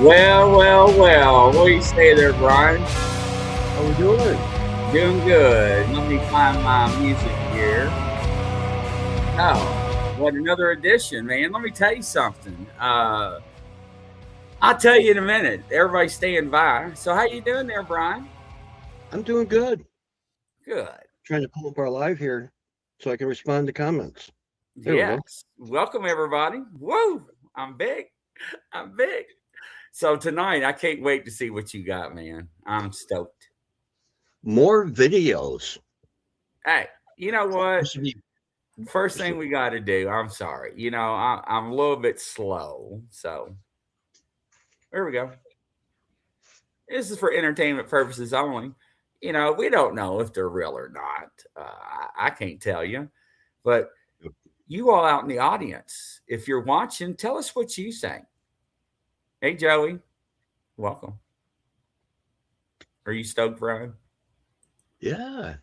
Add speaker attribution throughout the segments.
Speaker 1: Well. What do you say there, Brian?
Speaker 2: How we doing?
Speaker 1: Doing good. Let me find my music here. Oh, what another edition, man. Let me tell you something. I'll tell you in a minute. Everybody stand by. So how you doing there, Brian?
Speaker 2: I'm doing good.
Speaker 1: Good.
Speaker 2: Trying to pull up our live here so I can respond to comments. There
Speaker 1: yes. Welcome, everybody. Woo! I'm big. So tonight, I can't wait to see what you got, man. I'm stoked.
Speaker 2: More videos.
Speaker 1: Hey, you know what? First thing we got to do, I'm sorry. You know, I'm a little bit slow. So there we go. This is for entertainment purposes only. You know, we don't know if they're real or not. I can't tell you. But you all out in the audience, if you're watching, tell us what you think. Hey, Joey, welcome. Are you stoked, Brian?
Speaker 2: Yeah.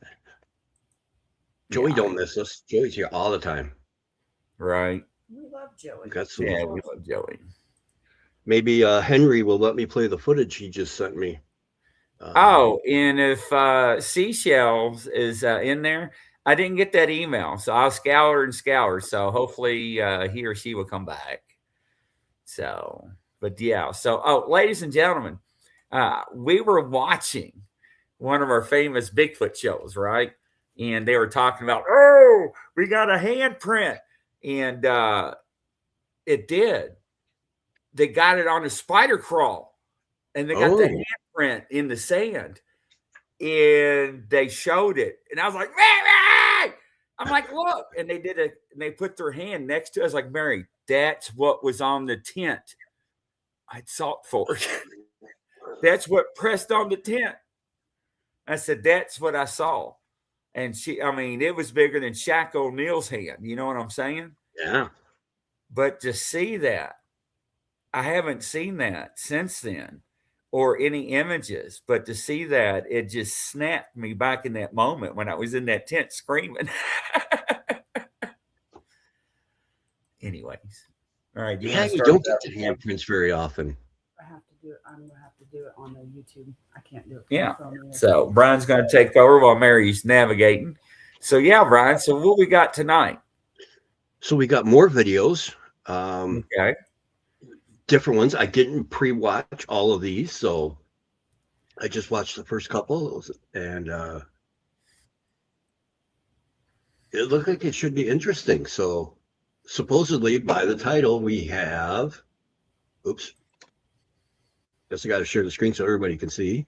Speaker 2: Joey don't miss us. Joey's here all the time.
Speaker 1: Right.
Speaker 3: We love Joey.
Speaker 1: Yeah, we love Joey.
Speaker 2: Maybe Henry will let me play the footage he just sent me.
Speaker 1: And if Seashells is in there, I didn't get that email, so I'll scour and scour. So hopefully he or she will come back. So, but yeah. So, ladies and gentlemen, we were watching one of our famous Bigfoot shows, right? And they were talking about, we got a handprint. And it did. They got it on a spider crawl. And they got the handprint in the sand. And they showed it. And I was like, Mary! I'm like, look. And they did it. And they put their hand next to it. I was like, Mary, that's what was on the tent. I'd salt fork. That's what pressed on the tent. I said, that's what I saw. And it was bigger than Shaq O'Neal's hand. You know what I'm saying?
Speaker 2: Yeah.
Speaker 1: But to see that, I haven't seen that since then or any images. But to see that, it just snapped me back in that moment when I was in that tent screaming. Anyways. All right.
Speaker 2: You don't get the handprints very often.
Speaker 3: I have to do it. I'm going to have to do it on the YouTube. I can't do it.
Speaker 1: Yeah. So Brian's going to take over while Mary's navigating. So yeah, Brian. So what we got tonight?
Speaker 2: So we got more videos.
Speaker 1: Okay.
Speaker 2: Different ones. I didn't pre-watch all of these, so I just watched the first couple, and it looked like it should be interesting. So supposedly, by the title, we have. Oops. Guess I got to share the screen so everybody can see.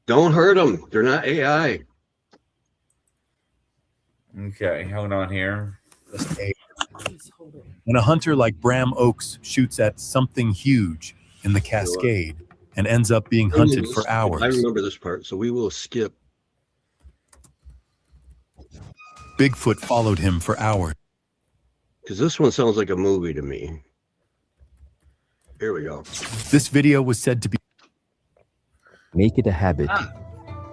Speaker 2: Don't hurt them. They're not AI.
Speaker 1: Okay, hold on here.
Speaker 4: When a hunter like Bram Oakes shoots at something huge in the Cascade and ends up being hunted for hours.
Speaker 2: I remember this part, so we will skip.
Speaker 4: Bigfoot followed him for hours.
Speaker 2: Because this one sounds like a movie to me. Here we go.
Speaker 4: This video was said to be.
Speaker 5: Make it a habit.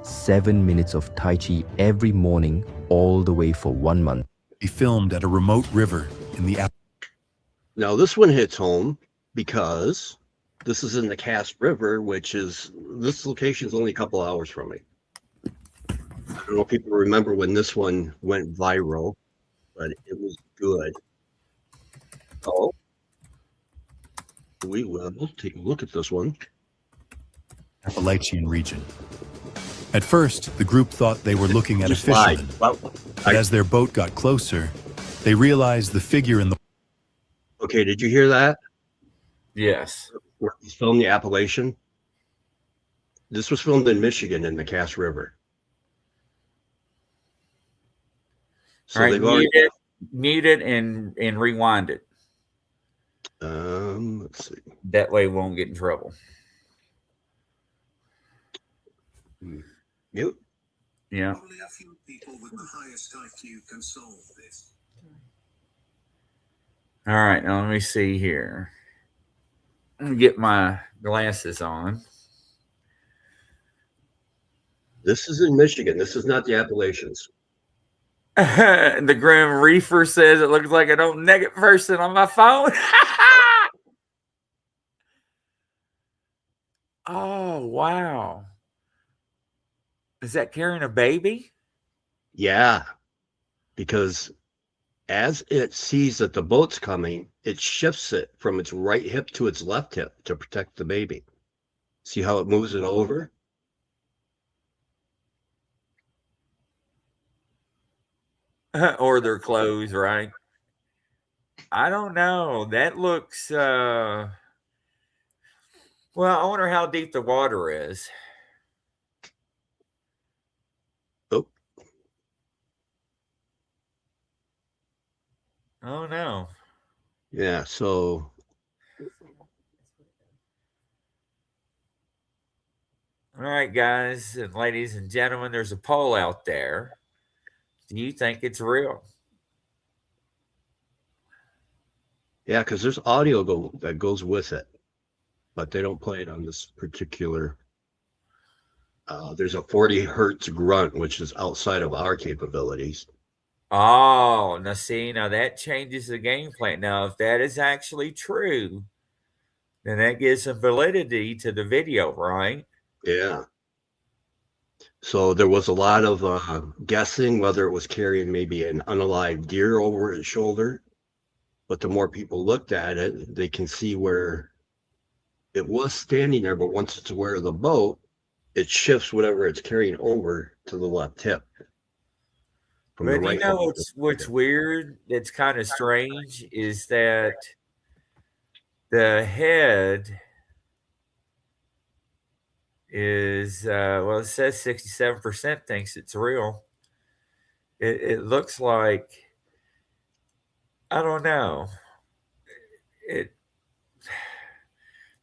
Speaker 5: 7 minutes of Tai Chi every morning, all the way for 1 month.
Speaker 4: Be filmed at a remote river in the.
Speaker 2: Now this one hits home because this is in the Cass River, which is, this location is only a couple hours from me. I don't know if people remember when this one went viral, but it was good. Oh, we will take a look at this one.
Speaker 4: Appalachian region. At first, the group thought they were looking at a fisherman, but as their boat got closer, they realized the figure in the.
Speaker 2: Okay, did you hear that?
Speaker 1: Yes.
Speaker 2: Where he's filmed the Appalachian. This was filmed in Michigan in the Cass River.
Speaker 1: So all right, mute it and rewind it.
Speaker 2: Let's see.
Speaker 1: That way we won't get in trouble.
Speaker 2: Mute.
Speaker 1: Yeah.
Speaker 6: Only a few people with the highest IQ can solve this.
Speaker 1: All right, now let me see here. Let me get my glasses on.
Speaker 2: This is in Michigan. This is not the Appalachians.
Speaker 1: The Grim Reaper says it looks like an old naked person on my phone. Oh, wow. Is that carrying a baby?
Speaker 2: Yeah, because as it sees that the boat's coming, it shifts it from its right hip to its left hip to protect the baby. See how it moves it over?
Speaker 1: Or their clothes, right? I don't know. That looks well, I wonder how deep the water is.
Speaker 2: Oh.
Speaker 1: Oh no.
Speaker 2: Yeah, so
Speaker 1: All right, guys and ladies and gentlemen, there's a poll out there. Do you think it's real?
Speaker 2: yeah, because there's audio that goes with it, but they don't play it on this particular. There's a 40 hertz grunt, which is outside of our capabilities.
Speaker 1: Oh, now see, now that changes the game plan. Now, if that is actually true, then that gives some validity to the video, right?
Speaker 2: Yeah. So there was a lot of guessing whether it was carrying maybe an unalive deer over its shoulder. But the more people looked at it, they can see where it was standing there. But once it's aware of the boat, it shifts whatever it's carrying over to the left hip. From the
Speaker 1: But
Speaker 2: right
Speaker 1: you know
Speaker 2: hip.
Speaker 1: what's weird? That's kind of strange is that the head is well, it says 67% thinks it's real. It looks like, I don't know. The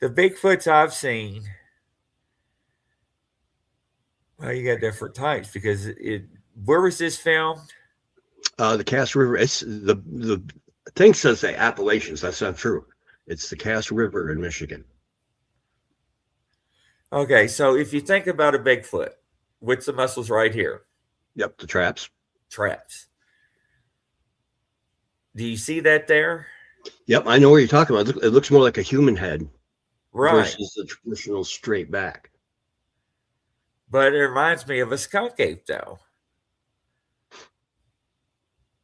Speaker 1: Bigfoots I've seen, well, you got different types because where was this filmed?
Speaker 2: The Cass River. It's the thing says the Appalachians. That's not true. It's the Cass River in Michigan.
Speaker 1: Okay, so if you think about a Bigfoot, what's the muscles right here?
Speaker 2: Yep, the traps.
Speaker 1: Traps. Do you see that there?
Speaker 2: Yep, I know what you're talking about. It looks more like a human head,
Speaker 1: Right.
Speaker 2: versus the traditional straight back.
Speaker 1: But it reminds me of a skunk ape, though.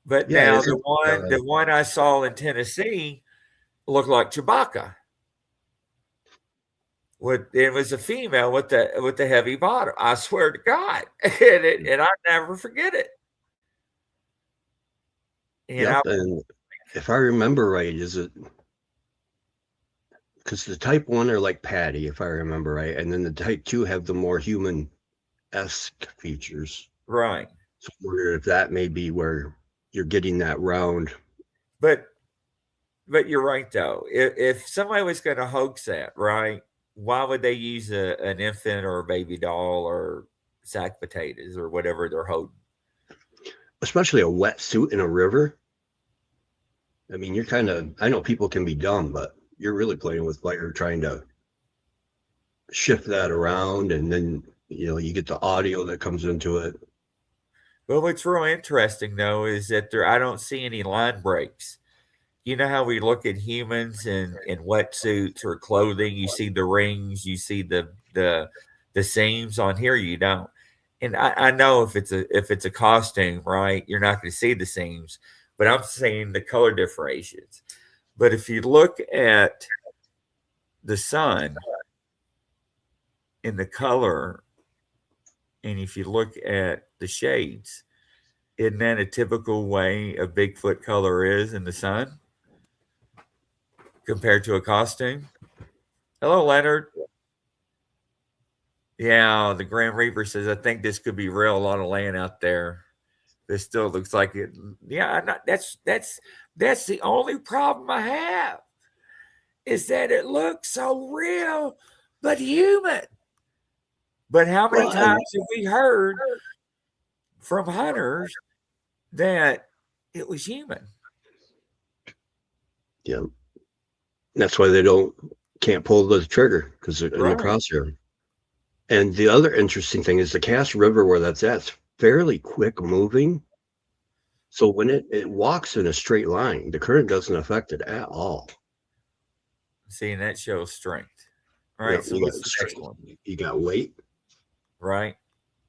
Speaker 1: But
Speaker 2: Yeah,
Speaker 1: now
Speaker 2: it's
Speaker 1: the one I saw in Tennessee looked like Chewbacca. It was a female with the heavy bottom. I swear to God, and I never forget it.
Speaker 2: Yep, and if I remember right, is it because the type 1 are like Patty, if I remember right, and then the type 2 have the more human-esque features.
Speaker 1: Right.
Speaker 2: So I wonder if that may be where you're getting that round.
Speaker 1: But you're right though. If somebody was going to hoax that, right? Why would they use an infant or a baby doll or sack potatoes or whatever they're holding?
Speaker 2: Especially a wetsuit in a river. I mean, you're kind of, I know people can be dumb, but you're really playing with fire, trying to shift that around. And then, you get the audio that comes into it.
Speaker 1: Well, what's real interesting though is that I don't see any line breaks. You know how we look at humans in wetsuits or clothing, you see the rings, you see the seams. On here you don't. And I know if it's a costume, right, you're not going to see the seams, but I'm seeing the color differentiations. But if you look at the sun in the color, and if you look at the shades, isn't that a typical way a Bigfoot color is in the sun compared to a costume? Hello, Leonard. Yeah, the Grand Reaper says, I think this could be real. A lot of land out there. This still looks like it. Yeah, that's the only problem I have is that it looks so real, but human. But how many times have we heard from hunters that it was human?
Speaker 2: Yeah. That's why they can't pull the trigger, because they're in the crosshair. And the other interesting thing is the Cass River where that's at, it's fairly quick moving. So when it walks in a straight line, the current doesn't affect it at all.
Speaker 1: See, and that shows strength. All
Speaker 2: You
Speaker 1: right,
Speaker 2: know,
Speaker 1: so
Speaker 2: you
Speaker 1: what's
Speaker 2: got
Speaker 1: the next one?
Speaker 2: You got weight.
Speaker 1: Right.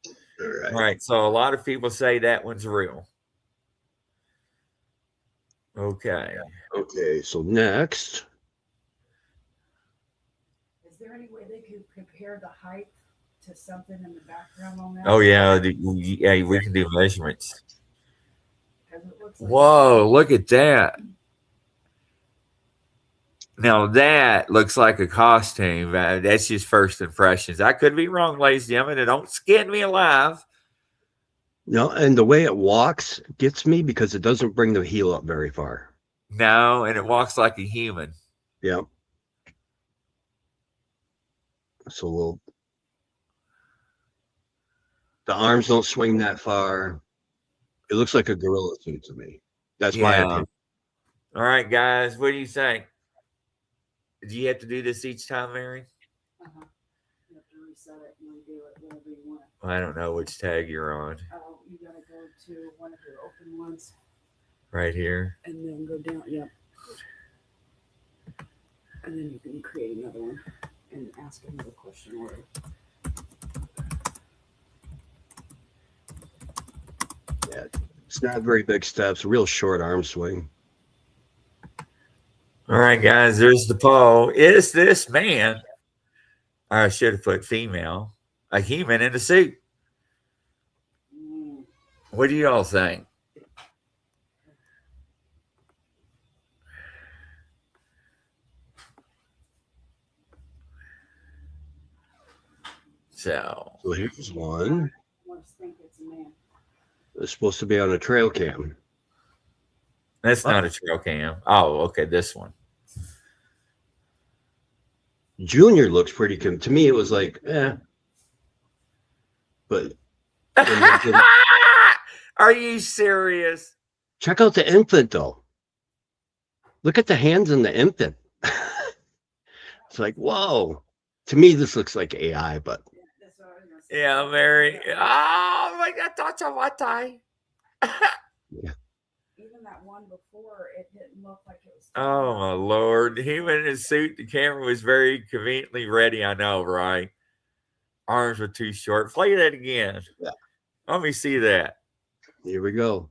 Speaker 2: All right.
Speaker 1: All right. So a lot of people say that one's real. Okay.
Speaker 2: Okay, so next.
Speaker 3: Is there any way they could compare the height to something in the background on that?
Speaker 1: Oh yeah, yeah, we can do measurements.
Speaker 3: 'Cause it looks like
Speaker 1: Whoa, look at that. Now that looks like a costume. That's just first impressions. I could be wrong, ladies and gentlemen. And don't skin me alive.
Speaker 2: No, and the way it walks gets me because it doesn't bring the heel up very far.
Speaker 1: No, and it walks like a human.
Speaker 2: Yeah. So the arms don't swing that far. It looks like a gorilla suit to me. That's my opinion.
Speaker 1: All right, guys, what do you think? Do you have to do this each time, Mary?
Speaker 3: Uh-huh. You have to reset it and redo it whenever you want.
Speaker 1: I don't know which tag you're on.
Speaker 3: You gotta go to one of your open ones
Speaker 1: Right here.
Speaker 3: and then go down. Yep. And then you can create another one and ask another question or
Speaker 2: Yeah, it's not very big steps, real short arm swing.
Speaker 1: All right, guys, there's the poll. Is this man, I should have put female, a human in a suit? What do you all think? So
Speaker 2: here's one.
Speaker 3: I think it's a man.
Speaker 2: It's supposed to be on a trail cam.
Speaker 1: that's not a trail cam. Oh, okay, this one.
Speaker 2: Junior looks pretty to me. It was like, but
Speaker 1: Are you serious?
Speaker 2: check out the infant though. Look at the hands in the infant. It's like, whoa. To me, this looks like AI, but
Speaker 3: That's what I was gonna say.
Speaker 1: Yeah, Mary. Oh my God, that's a what I.
Speaker 3: Even that one before, it didn't look like it was.
Speaker 1: Oh my Lord! Human in his suit. The camera was very conveniently ready. I know, right? Arms were too short. Play that again.
Speaker 2: Yeah.
Speaker 1: Let me see that.
Speaker 2: Here we go.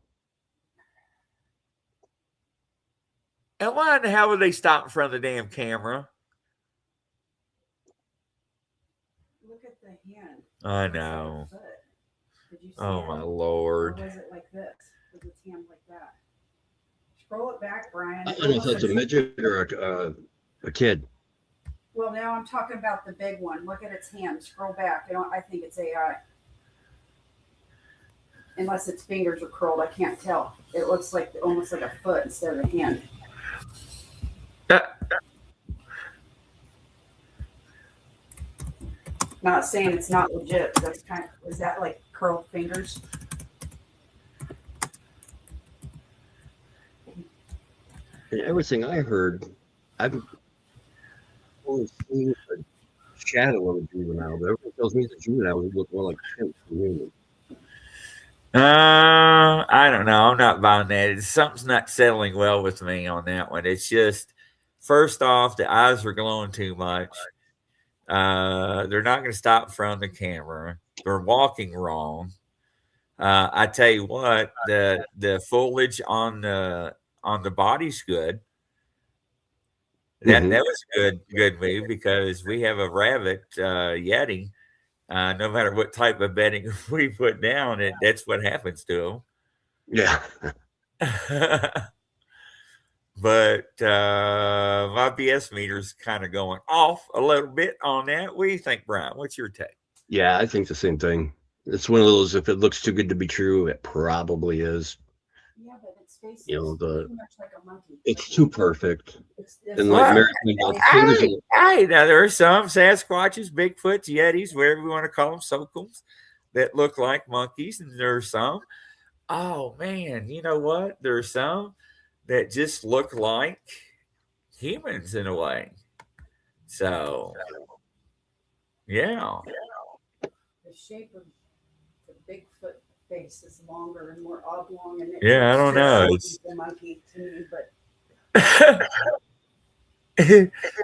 Speaker 1: And why in the hell would they stop in front of the damn camera?
Speaker 3: Look at the hand.
Speaker 1: I
Speaker 3: It's like a
Speaker 1: know.
Speaker 3: foot. Did you see
Speaker 1: Oh
Speaker 3: it?
Speaker 1: my
Speaker 3: Or
Speaker 1: Lord!
Speaker 3: was it like this? Was its hand like that? Scroll it back, Brian.
Speaker 2: I don't know if that's a midget or a kid.
Speaker 3: Well, now I'm talking about the big one. Look at its hand. Scroll back. I think it's AI. Unless its fingers are curled, I can't tell. It looks like almost like a foot instead of a hand. Not saying it's not legit. That's is that like curled fingers?
Speaker 2: And everything I heard, I've only seen a shadow of a juvenile, but everyone tells me the juvenile would look more like a chimp to me.
Speaker 1: I don't know. I'm not buying that. Something's not settling well with me on that one. It's just, first off, the eyes are glowing too much. They're not going to stop in front of the camera. They're walking wrong. I tell you what, the foliage on the body's good. That was a good move because we have a rabbit yeti. No matter what type of bedding we put down, that's what happens to
Speaker 2: Yeah.
Speaker 1: them. But my BS meter's kind of going off a little bit on that. What do you think, Brian? What's your take?
Speaker 2: Yeah, I think the same thing. It's one of those, if it looks too good to be true, it probably is.
Speaker 3: Yeah, but its face
Speaker 2: You know,
Speaker 3: is too much like a monkey.
Speaker 2: It's too perfect.
Speaker 3: It's
Speaker 2: And like Mary,
Speaker 1: Hey, now there are some Sasquatches, Bigfoots, Yetis, whatever you want to call them, Sokums, that look like monkeys, and there are some. Oh man, you know what? There are some that just look like humans in a way. So, yeah.
Speaker 3: the shape of the Bigfoot face is longer and more oblong, and
Speaker 1: Yeah, I don't know.
Speaker 3: It's the monkey to me, but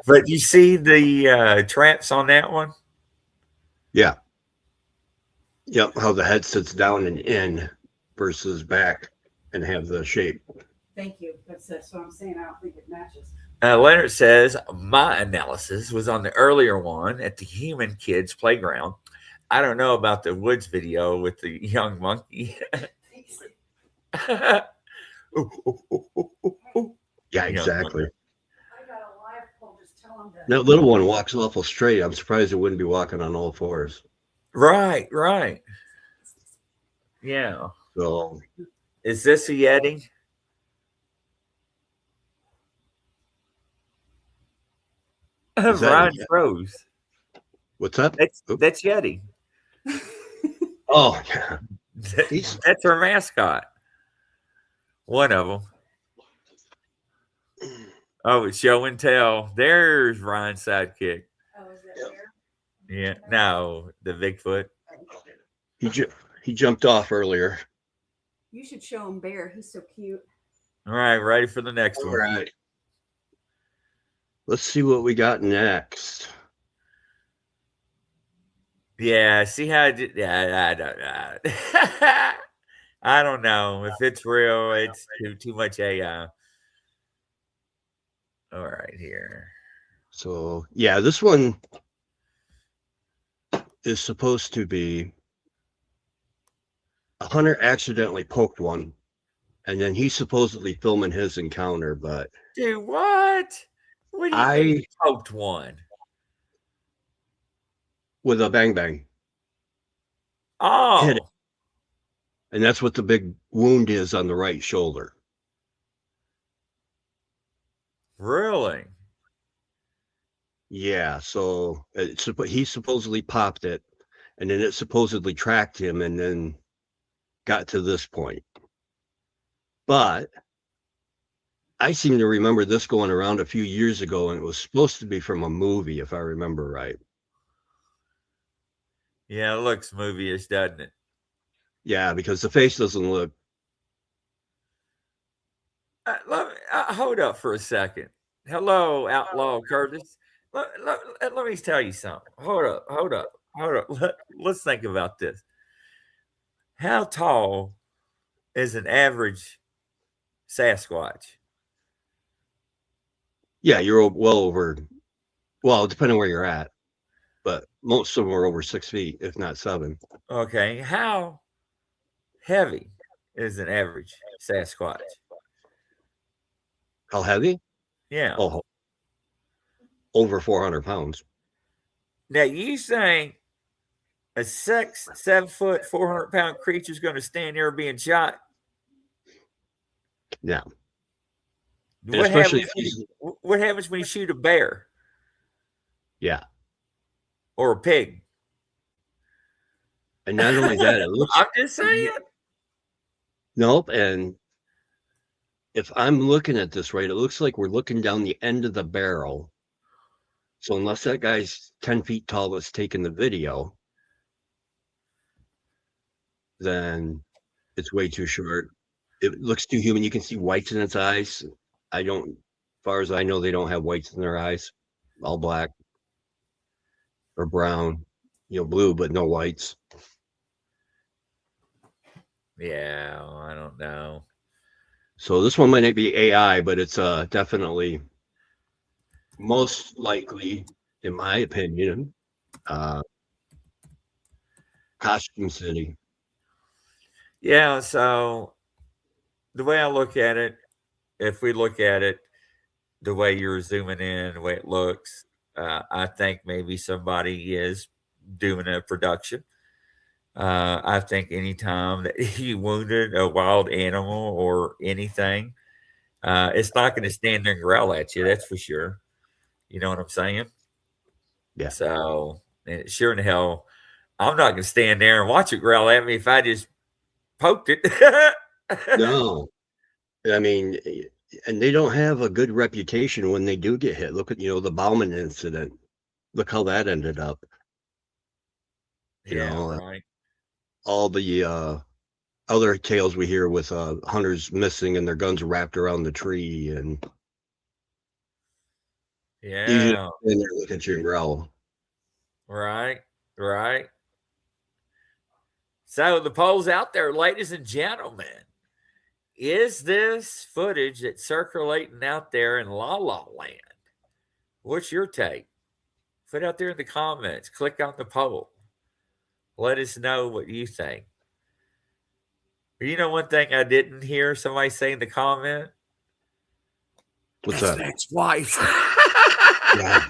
Speaker 1: But you see the traps on that one?
Speaker 2: Yeah. Yep. How the head sits down and in versus back and have the shape.
Speaker 3: thank you. That's what I'm saying. I don't think it matches.
Speaker 1: Leonard says, my analysis was on the earlier one at the human kids playground. I don't know about the woods video with the young monkey.
Speaker 2: Yeah, exactly.
Speaker 3: I got a live poll. Just tell him that.
Speaker 2: That little one walks awful straight. I'm surprised it wouldn't be walking on all fours.
Speaker 1: Right. Yeah.
Speaker 2: So,
Speaker 1: Is this a Yeti? Ryan froze.
Speaker 2: what's up?
Speaker 1: That's Yeti.
Speaker 2: Oh, yeah.
Speaker 1: That's her mascot. One of them. Oh, it's show and tell. There's Ryan's sidekick.
Speaker 3: Oh, is that fair?
Speaker 1: Yeah. No, the Bigfoot.
Speaker 2: He jumped off earlier.
Speaker 3: You should show him Bear. He's so cute.
Speaker 1: All right, ready for the next
Speaker 2: All
Speaker 1: one.
Speaker 2: right. Let's see what we got next.
Speaker 1: Yeah, see how I did. Yeah, I don't know. I don't know if it's real. It's too much AI. All right, here.
Speaker 2: So, yeah, this one is supposed to be a hunter accidentally poked one, and then he's supposedly filming his encounter, but
Speaker 1: Dude, what? What do you mean you poked one?
Speaker 2: With a bang bang.
Speaker 1: Oh.
Speaker 2: Hit it. And that's what the big wound is on the right shoulder.
Speaker 1: Really?
Speaker 2: Yeah, so he supposedly popped it, and then it supposedly tracked him and then got to this point. But I seem to remember this going around a few years ago, and it was supposed to be from a movie, if I remember right.
Speaker 1: Yeah, it looks movie-ish, doesn't it?
Speaker 2: Yeah, because the face doesn't look.
Speaker 1: Hold up for a second. Hello, Outlaw Curtis. Let me tell you something. Hold up. Let's think about this. How tall is an average Sasquatch?
Speaker 2: Yeah, you're well over. Well, depending where you're at, but most of them are over 6 feet, if not 7.
Speaker 1: Okay, how heavy is an average Sasquatch?
Speaker 2: How heavy?
Speaker 1: Yeah.
Speaker 2: Oh, over 400 pounds.
Speaker 1: Now you think a 7 foot, 400-pound creature is going to stand there being shot?
Speaker 2: Yeah.
Speaker 1: What happens when you shoot a bear?
Speaker 2: Yeah.
Speaker 1: Or a pig?
Speaker 2: And not only that, it looks.
Speaker 1: I'm just saying.
Speaker 2: Nope. And if I'm looking at this right, it looks like we're looking down the end of the barrel. So unless that guy's 10 feet tall that's taking the video, then it's way too short. It looks too human. You can see whites in its eyes. As far as I know, they don't have whites in their eyes. All black or brown, blue, but no whites.
Speaker 1: Yeah, I don't know.
Speaker 2: So this one might not be AI, but it's definitely most likely, in my opinion, Costume City.
Speaker 1: Yeah, so the way I look at it, if we look at it the way you're zooming in, the way it looks, I think maybe somebody is doing a production. I think anytime that you wounded a wild animal or anything, it's not going to stand there and growl at you. That's for sure. You know what I'm saying?
Speaker 2: Yeah.
Speaker 1: So, sure in the hell, I'm not going to stand there and watch it growl at me if I just poked it.
Speaker 2: No. I mean, and they don't have a good reputation when they do get hit. Look at, the Bauman incident. Look how that ended up. You
Speaker 1: Yeah,
Speaker 2: know,
Speaker 1: right.
Speaker 2: all the other tales we hear with hunters missing and their guns wrapped around the tree, and you just
Speaker 1: Yeah,
Speaker 2: stand there, look at you and growl.
Speaker 1: right, right. So the poll's out there, ladies and gentlemen. Is this footage that's circulating out there in La La Land? What's your take? Put it out there in the comments. Click on the poll. Let us know what you think. You know, one thing I didn't hear somebody say in the comment?
Speaker 2: What's
Speaker 1: That's
Speaker 2: that?
Speaker 1: an ex-wife.
Speaker 2: Yeah.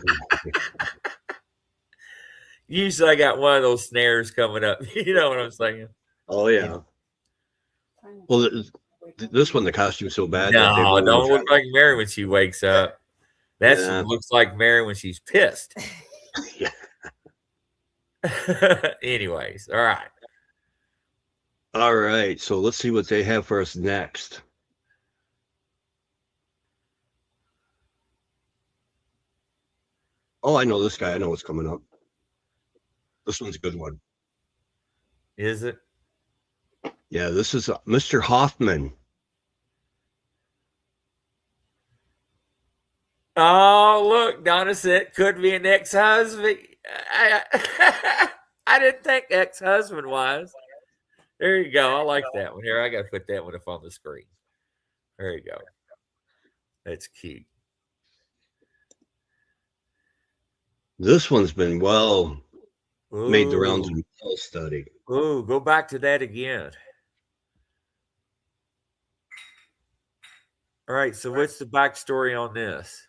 Speaker 1: Usually I got one of those snares coming up. You know what I'm saying?
Speaker 2: Oh yeah. Well, this one, the costume's so bad that they've
Speaker 1: No,
Speaker 2: only
Speaker 1: don't look
Speaker 2: tried-
Speaker 1: like Mary when she wakes up. That
Speaker 2: Yeah.
Speaker 1: looks like Mary when she's pissed.
Speaker 2: Yeah.
Speaker 1: Anyways, all right.
Speaker 2: All right, so let's see what they have for us next. Oh, I know this guy. I know what's coming up. This one's a good one.
Speaker 1: Is it?
Speaker 2: Yeah, this is Mr. Hoffman.
Speaker 1: Oh, look, Donna said could be an ex-husband. I didn't think ex-husband was. There you go. I like that one. Here, I got to put that one up on the screen. There you go. That's cute.
Speaker 2: This one's been made the rounds
Speaker 1: Ooh.
Speaker 2: in Pulse study.
Speaker 1: Ooh, go back to that again. All right, so what's the backstory on this?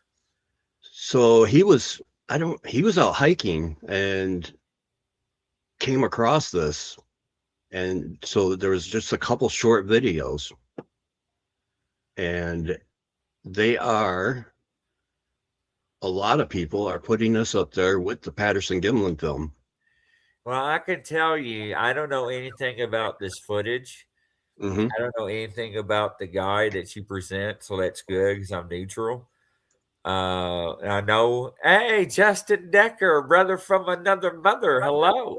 Speaker 2: So he was out hiking and came across this. And so there was just a couple short videos. And a lot of people are putting this up there with the Patterson-Gimlin film.
Speaker 1: Well, I can tell you, I don't know anything about this footage.
Speaker 2: Mm-hmm.
Speaker 1: I don't know anything about the guy that you present, so that's good because I'm neutral. I know, hey, Justin Decker, brother from another mother. Hello.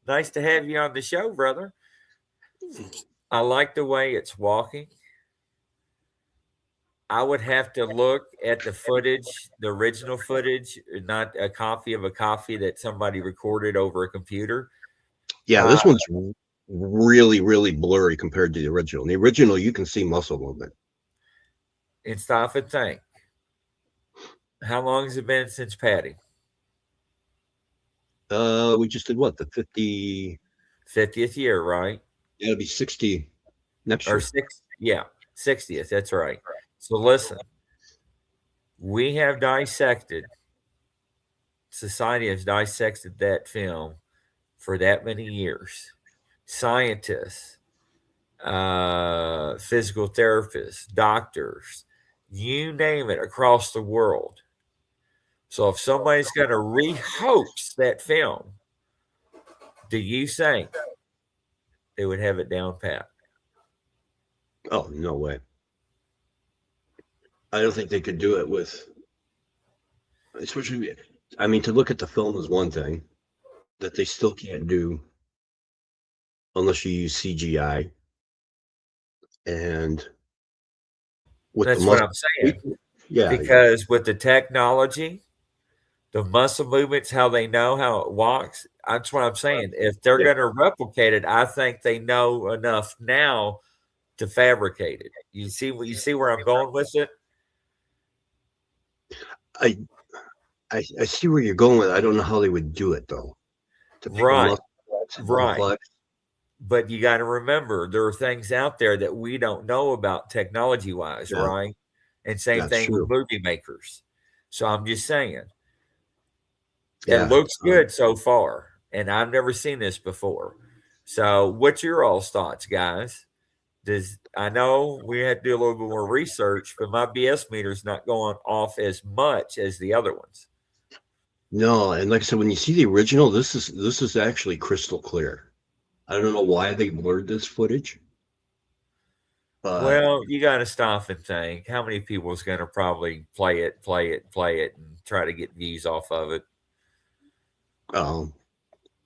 Speaker 1: Nice to have you on the show, brother. I like the way it's walking. I would have to look at the footage, the original footage, not a copy of a copy that somebody recorded over a computer.
Speaker 2: Yeah, this one's really, really blurry compared to the original. In the original, you can see muscle movement.
Speaker 1: And stop and think. How long has it been since Patty?
Speaker 2: We just did what? The
Speaker 1: 50th year, right?
Speaker 2: It'll be 60 next year.
Speaker 1: Or 60th. That's right. So listen, we have dissected, society has dissected that film for that many years. Scientists, physical therapists, doctors, you name it, across the world. So if somebody's going to re-hoax that film, do you think they would have it down pat?
Speaker 2: Oh, no way. I don't think they could do it with, especially, I mean, to look at the film is one thing that they still can't do unless you use CGI. And with
Speaker 1: That's
Speaker 2: the
Speaker 1: what I'm saying.
Speaker 2: Yeah.
Speaker 1: Because with the technology, the muscle movements, how they know how it walks, that's what I'm saying. If they're going to replicate it, I think they know enough now to fabricate it. You see where I'm going with it?
Speaker 2: I see where you're going with it. I don't know how they would do it though.
Speaker 1: Right. But you got to remember, there are things out there that we don't know about technology wise, right? And same thing with movie makers. So I'm just saying, it looks good so far, and I've never seen this before. So what's your all's thoughts, guys? I know we had to do a little bit more research, but my BS meter is not going off as much as the other ones.
Speaker 2: No, and like I said, when you see the original, this is actually crystal clear. I don't know why they blurred this footage.
Speaker 1: Well, you got to stop and think. How many people is going to probably play it, and try to get views off of it?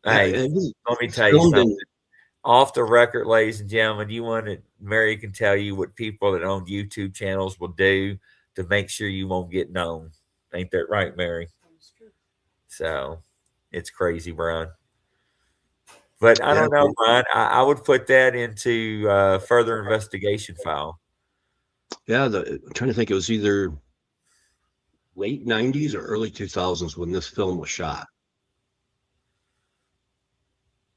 Speaker 1: Hey,
Speaker 2: and
Speaker 1: let me
Speaker 2: it's
Speaker 1: tell you
Speaker 2: filmed
Speaker 1: something.
Speaker 2: in.
Speaker 1: Off the record, ladies and gentlemen, you want to, Mary can tell you what people that own YouTube channels will do to make sure you won't get known. Ain't that right, Mary? So it's crazy, Brian. But I don't know, Brian. I would put that into further investigation file.
Speaker 2: Yeah, I'm trying to think. It was either late 90s or early 2000s when this film was shot.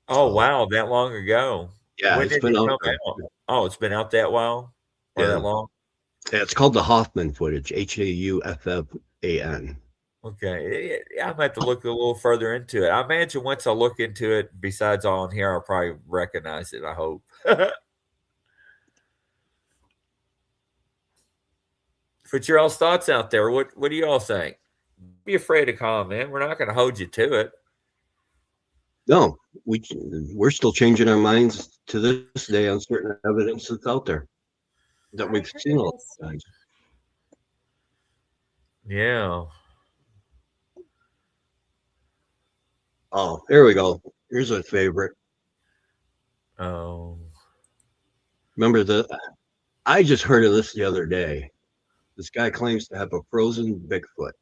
Speaker 1: Oh, wow, that long ago.
Speaker 2: Yeah,
Speaker 1: When
Speaker 2: it's
Speaker 1: did
Speaker 2: been
Speaker 1: it
Speaker 2: out
Speaker 1: come
Speaker 2: there.
Speaker 1: out? Oh, it's been out that while or
Speaker 2: Yeah.
Speaker 1: that long?
Speaker 2: Yeah, it's called the Hoffman footage, Hauffan.
Speaker 1: Okay, I'm gonna have to look a little further into it. I imagine once I look into it, besides all in here, I'll probably recognize it. I hope. Put your all's thoughts out there. What do you all think? Don't be afraid to comment. We're not going to hold you to it.
Speaker 2: No, we're still changing our minds to this day on certain evidence that's out there that we've seen all the times.
Speaker 1: Yeah.
Speaker 2: Oh, here we go. Here's a favorite.
Speaker 1: Oh.
Speaker 2: Remember I just heard of this the other day. This guy claims to have a frozen Bigfoot.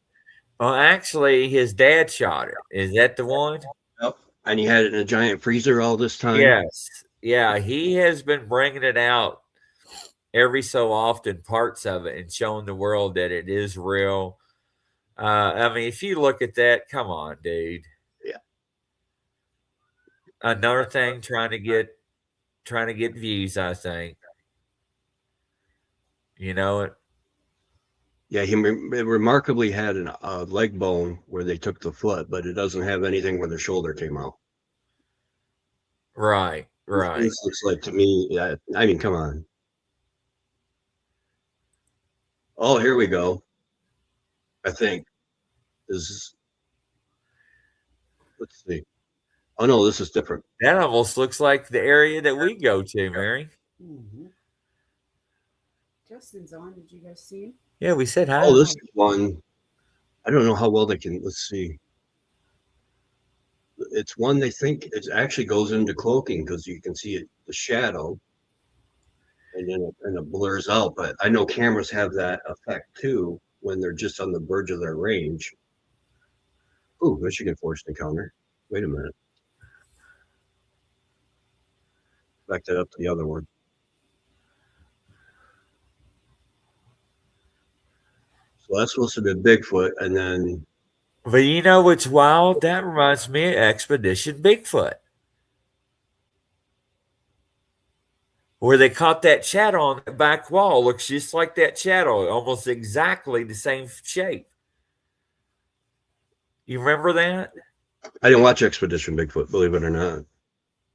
Speaker 1: Well, actually, his dad shot it. Is that the one?
Speaker 2: Yep. And he had it in a giant freezer all this time.
Speaker 1: Yes. Yeah, he has been bringing it out every so often, parts of it, and showing the world that it is real. I mean, if you look at that, come on, dude.
Speaker 2: Yeah.
Speaker 1: Another thing trying to get views, I think. You know it.
Speaker 2: Yeah, he remarkably had a leg bone where they took the foot, but it doesn't have anything where the shoulder came out.
Speaker 1: Right.
Speaker 2: This looks like to me, yeah, I mean, come on. Oh, here we go. I think let's see. Oh no, this is different.
Speaker 1: That almost looks like the area that we go to, Mary.
Speaker 3: Mm-hmm. Justin's on. Did you guys see him?
Speaker 1: Yeah, we said hi.
Speaker 2: Oh, this is one. I don't know how well they can. Let's see. It's one they think it actually goes into cloaking because you can see the shadow, and then it blurs out. But I know cameras have that effect too when they're just on the verge of their range. Ooh, Michigan forced encounter. Wait a minute. Back that up to the other one. So that's supposed to be Bigfoot, and then.
Speaker 1: But you know what's wild? That reminds me of Expedition Bigfoot, where they caught that shadow on the back wall. Looks just like that shadow, almost exactly the same shape. You remember that?
Speaker 2: I didn't watch Expedition Bigfoot, believe it or not.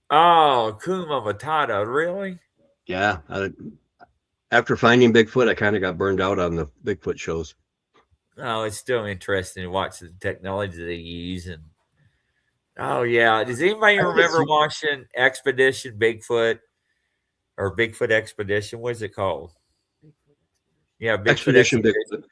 Speaker 1: Oh, Kuma Matata, really?
Speaker 2: Yeah. After finding Bigfoot, I kind of got burned out on the Bigfoot shows.
Speaker 1: Oh, it's still interesting to watch the technology they use. And oh yeah, does anybody remember watching Expedition Bigfoot or Bigfoot Expedition? What is it called? Yeah, Bigfoot
Speaker 2: Expedition Bigfoot.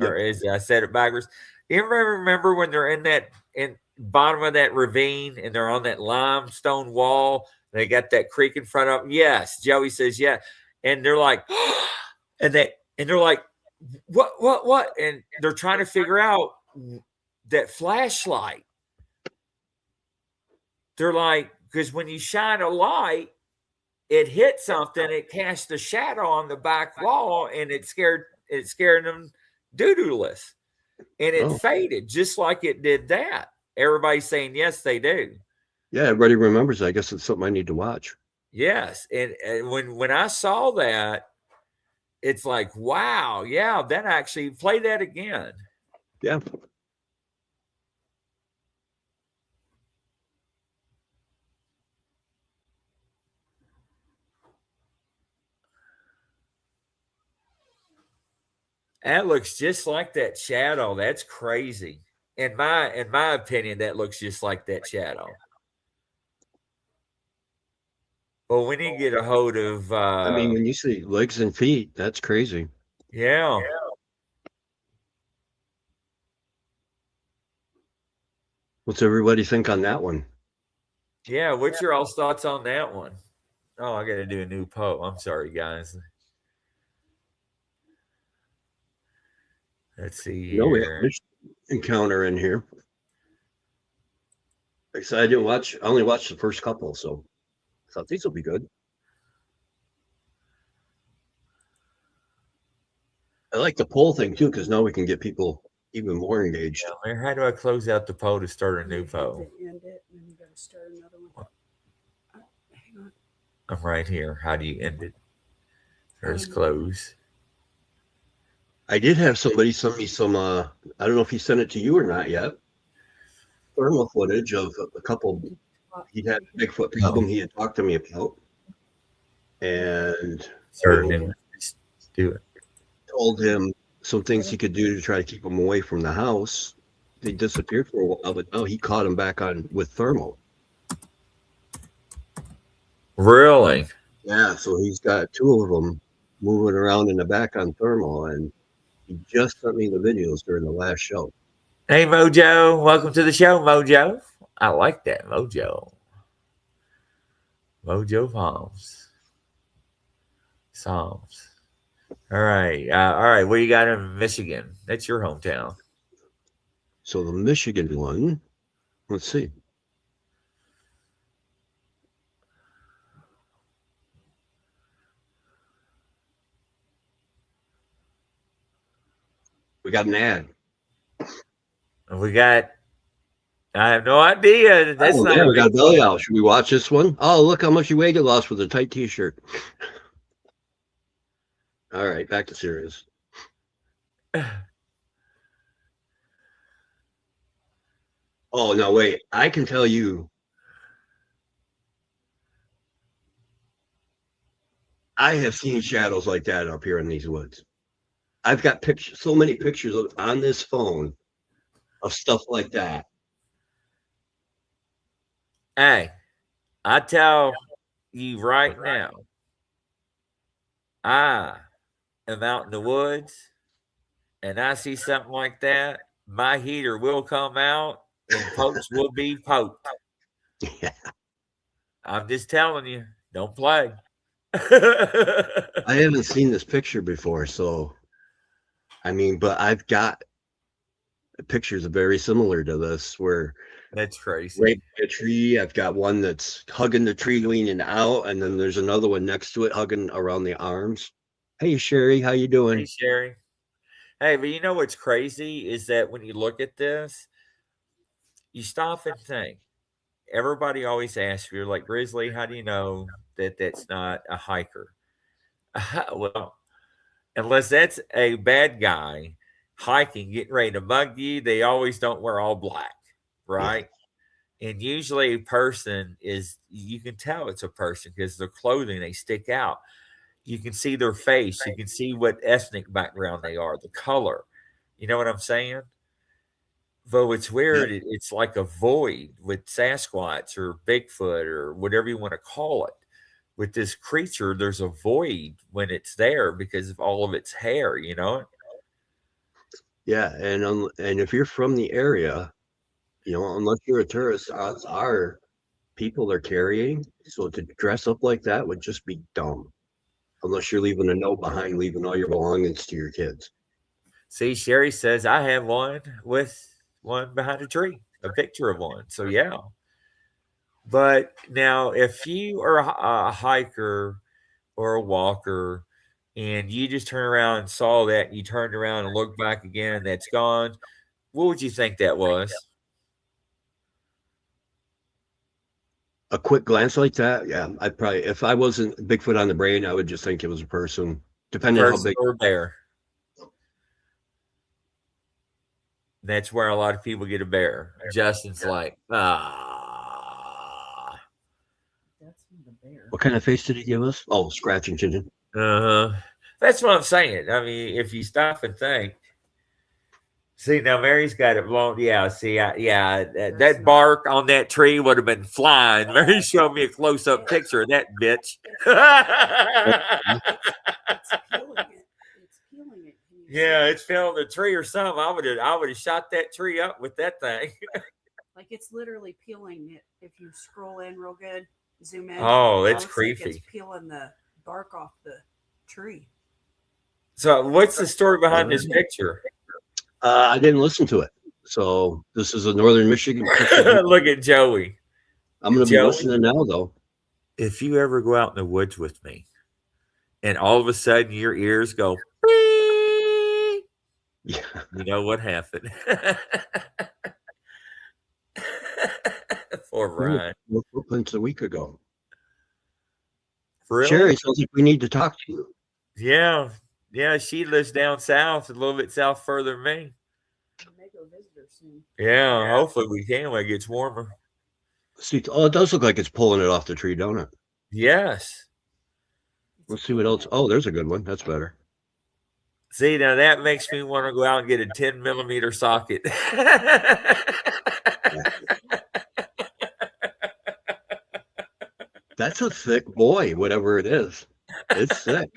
Speaker 1: Or is I said it backwards? You remember when they're in bottom of that ravine and they're on that limestone wall? They got that creek in front of them. Yes, Joey says yeah, and they're like, and they're like, what? And they're trying to figure out that flashlight. They're like, because when you shine a light, it hit something, it cast a shadow on the back wall, and it scared them doo-dooless. And it faded just like it did that. Everybody's saying yes, they do.
Speaker 2: Yeah, everybody remembers. I guess it's something I need to watch.
Speaker 1: Yes, and when I saw that, it's like, wow, yeah, that actually play that again.
Speaker 2: Yeah.
Speaker 1: That looks just like that shadow. That's crazy. In my opinion, that looks just like that shadow. Well, we need to get a hold of.
Speaker 2: I mean, when you see legs and feet, that's crazy.
Speaker 1: Yeah.
Speaker 2: What's everybody think on that one?
Speaker 1: Yeah, what's your all's thoughts on that one? Oh, I got to do a new post. I'm sorry, guys. Let's see
Speaker 2: No, we have
Speaker 1: here.
Speaker 2: this encounter in here. Like I said, I only watched the first couple, so I thought these will be good. I like the poll thing too, because now we can get people even more engaged.
Speaker 1: Yeah, how do I close out the poll to start a new poll?
Speaker 3: End it, and then you got to start another one. Hang on.
Speaker 1: I'm right here. How do you end it? There's close.
Speaker 2: I did have somebody send me some, I don't know if he sent it to you or not yet, thermal footage of a couple. He had a Bigfoot problem he had talked to me about. And
Speaker 1: do it.
Speaker 2: Told him some things he could do to try to keep them away from the house. They disappeared for a while, but now he caught him back on with thermal.
Speaker 1: Really?
Speaker 2: Yeah, so he's got 2 of them moving around in the back on thermal, and he just sent me the videos during the last show.
Speaker 1: Hey, Mojo. Welcome to the show, Mojo. I like that, Mojo. Mojo Psalms. All right. All right. What do you got in Michigan? That's your hometown.
Speaker 2: So the Michigan one, let's see. We got an ad.
Speaker 1: I have no idea. That's
Speaker 2: we got a belly out. Should we watch this one? Oh, look how much you weight lost with a tight t-shirt. All right, back to serious. Oh, no, wait. I can tell you. I have seen shadows like that up here in these woods. I've got so many pictures on this phone of stuff like that.
Speaker 1: Hey, I tell you right now, I am out in the woods and I see something like that, my heater will come out and pokes will be poked.
Speaker 2: Yeah.
Speaker 1: I'm just telling you, don't play.
Speaker 2: I haven't seen this picture before, so I mean, but I've got pictures very similar to this where
Speaker 1: that's crazy.
Speaker 2: Right by a tree. I've got one that's hugging the tree, leaning out, and then there's another one next to it, hugging around the arms. Hey, Sherry, how you doing?
Speaker 1: Hey, Sherry. Hey, but you know what's crazy is that when you look at this, you stop and think. Everybody always asks you, like, Grizzly, how do you know that that's not a hiker? Well, unless that's a bad guy hiking, getting ready to mug you, they always don't wear all black, right? Yeah. And usually a person you can tell it's a person because their clothing, they stick out. You can see their face. You can see what ethnic background they are, the color. You know what I'm saying? Though it's weird, it's like a void with Sasquatch or Bigfoot or whatever you want to call it. With this creature, there's a void when it's there because of all of its hair, you know?
Speaker 2: Yeah, and if you're from the area, you know, unless you're a tourist, odds are people are carrying. So to dress up like that would just be dumb. Unless you're leaving a note behind, leaving all your belongings to your kids.
Speaker 1: See, Sherry says, I have one with one behind a tree, a picture of one. So, yeah. But now, if you are a hiker or a walker and you just turn around and saw that, and you turned around and looked back again and that's gone, what would you think that was?
Speaker 2: A quick glance like that, yeah, I'd probably, if I wasn't Bigfoot on the brain, I would just think it was a person, depending on how big.
Speaker 1: Or bear. That's where a lot of people get a bear. Justin's like,
Speaker 3: That's the bear.
Speaker 2: What kind of face did he give us? Oh, scratching chin.
Speaker 1: That's what I'm saying. I mean, if you stop and think. See, now Mary's got it blown. Yeah, see, that bark on that tree would have been flying. Mary showed me a close-up picture of that bitch.
Speaker 3: It's peeling it. It's peeling it.
Speaker 1: Yeah, it's fell on the tree or something. I would have shot that tree up with that thing.
Speaker 3: Like it's literally peeling it. If you scroll in real good, zoom in.
Speaker 1: Oh,
Speaker 3: it
Speaker 1: that's
Speaker 3: looks like
Speaker 1: creepy.
Speaker 3: it's peeling the bark off the tree.
Speaker 1: So, what's the story behind this picture?
Speaker 2: I didn't listen to it. So this is a Northern Michigan picture.
Speaker 1: Look at Joey.
Speaker 2: I'm going to be
Speaker 1: Joey,
Speaker 2: listening now, though.
Speaker 1: if you ever go out in the woods with me, and all of a sudden your ears go, beep,
Speaker 2: Yeah.
Speaker 1: you know what happened. Poor Brian.
Speaker 2: Footprints a week ago.
Speaker 1: Really?
Speaker 2: Sherry, sounds like we need to talk to you.
Speaker 1: Yeah. Yeah, she lives down south, a little bit south further than me.
Speaker 3: May go visit her soon.
Speaker 1: Yeah, hopefully we can when it gets warmer.
Speaker 2: See, it does look like it's pulling it off the tree, don't it?
Speaker 1: Yes.
Speaker 2: Let's see what else. Oh, there's a good one. That's better.
Speaker 1: See, now that makes me want to go out and get a 10 millimeter socket.
Speaker 2: That's a thick boy, whatever it is. It's thick.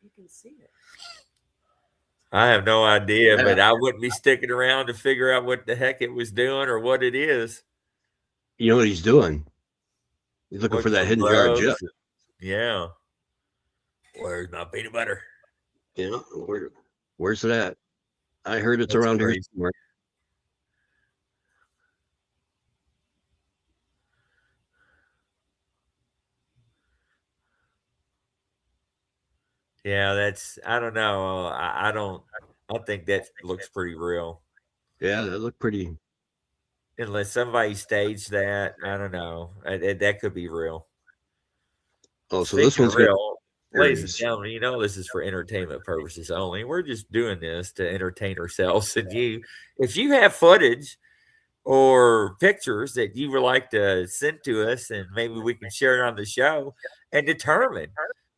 Speaker 3: You can see it.
Speaker 1: I have no idea, but I wouldn't be sticking around to figure out what the heck it was doing or what it is.
Speaker 2: You know what he's doing? He's looking for that hidden jar of Jif.
Speaker 1: Yeah. Where's my peanut butter?
Speaker 2: Yeah. Where's it at? I heard it's around here somewhere.
Speaker 1: Yeah, I don't know. I think that looks pretty real.
Speaker 2: Yeah, that looked pretty.
Speaker 1: Unless somebody staged that, I don't know. That could be real.
Speaker 2: Oh, so this one's
Speaker 1: real. Ladies and gentlemen, you know this is for entertainment purposes only. We're just doing this to entertain ourselves and you. If you have footage or pictures that you would like to send to us, and maybe we can share it on the show and determine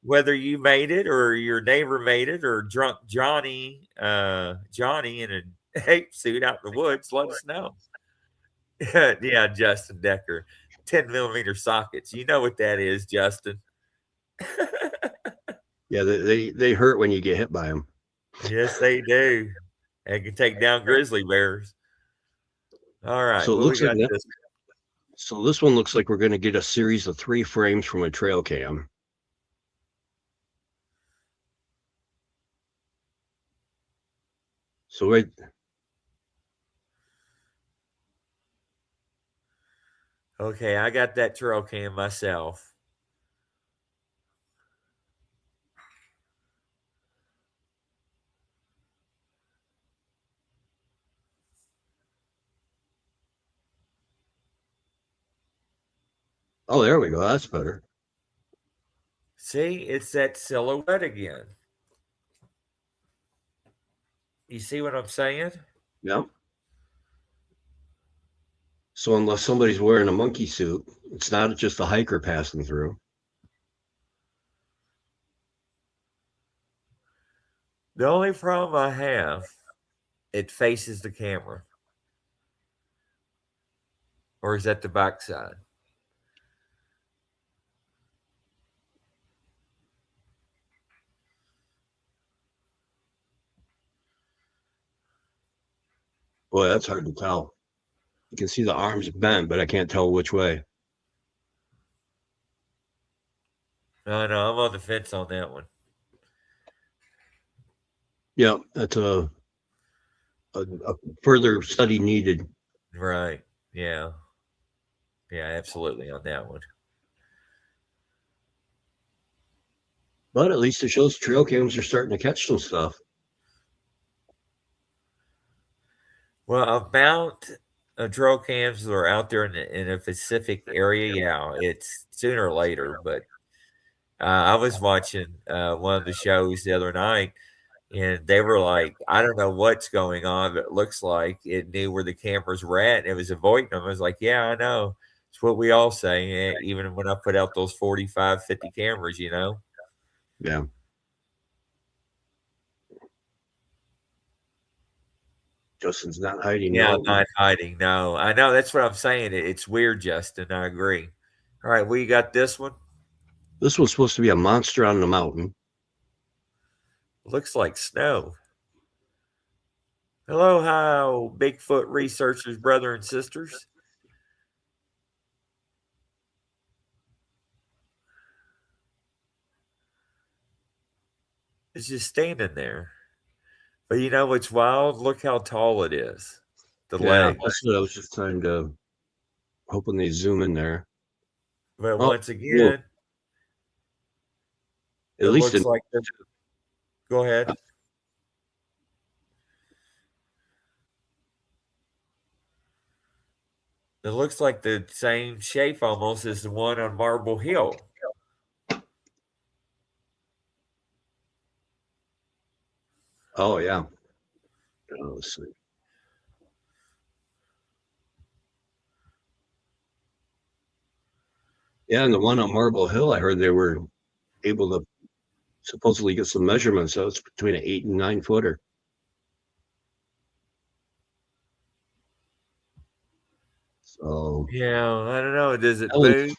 Speaker 1: whether you made it or your neighbor made it or drunk Johnny in a ape suit out in the woods, let us know. Yeah, Justin Decker, 10 millimeter sockets. You know what that is, Justin.
Speaker 2: Yeah, they hurt when you get hit by them.
Speaker 1: Yes, they do. They can take down grizzly bears. All right.
Speaker 2: So it looks like this. So this one looks like we're going to get a series of 3 frames from a trail cam. So right.
Speaker 1: Okay, I got that trail cam myself.
Speaker 2: Oh, there we go. That's better.
Speaker 1: See, it's that silhouette again. You see what I'm saying?
Speaker 2: Yep. So unless somebody's wearing a monkey suit, it's not just a hiker passing through.
Speaker 1: The only problem I have, it faces the camera. Or is that the backside?
Speaker 2: Boy, that's hard to tell. You can see the arms bent, but I can't tell which way.
Speaker 1: No, I'm on the fence on that one.
Speaker 2: Yeah, that's a further study needed.
Speaker 1: Right. Yeah. Yeah, absolutely on that one.
Speaker 2: But at least it shows trail cams are starting to catch some stuff.
Speaker 1: Well, about trail cams that are out there in a Pacific area, yeah, it's sooner or later. But I was watching one of the shows the other night, and they were like, I don't know what's going on, but it looks like it knew where the cameras were at, and it was avoiding them. I was like, yeah, I know. It's what we all say, even when I put out those 45, 50 cameras, you know?
Speaker 2: Yeah. Justin's not hiding.
Speaker 1: Yeah, I'm not hiding. No, I know. That's what I'm saying. It's weird, Justin. I agree. All right, we got this one.
Speaker 2: This one's supposed to be a monster on the mountain.
Speaker 1: Looks like snow. Hello, how Bigfoot researchers, brother and sisters. It's just standing there. But you know what's wild? Look how tall it is. The
Speaker 2: Yeah,
Speaker 1: leg.
Speaker 2: that's what I was just trying to hoping they zoom in there.
Speaker 1: But
Speaker 2: Oh,
Speaker 1: once
Speaker 2: look,
Speaker 1: again,
Speaker 2: at
Speaker 1: it
Speaker 2: least
Speaker 1: looks
Speaker 2: in,
Speaker 1: like the. Go ahead. It looks like the same shape almost as the one on Marble Hill.
Speaker 2: oh yeah. Let's see. Yeah, and the one on Marble Hill, I heard they were able to supposedly get some measurements. So it's between an 8 and 9 footer. So
Speaker 1: Yeah, I don't know. Does it
Speaker 2: that one,
Speaker 1: move?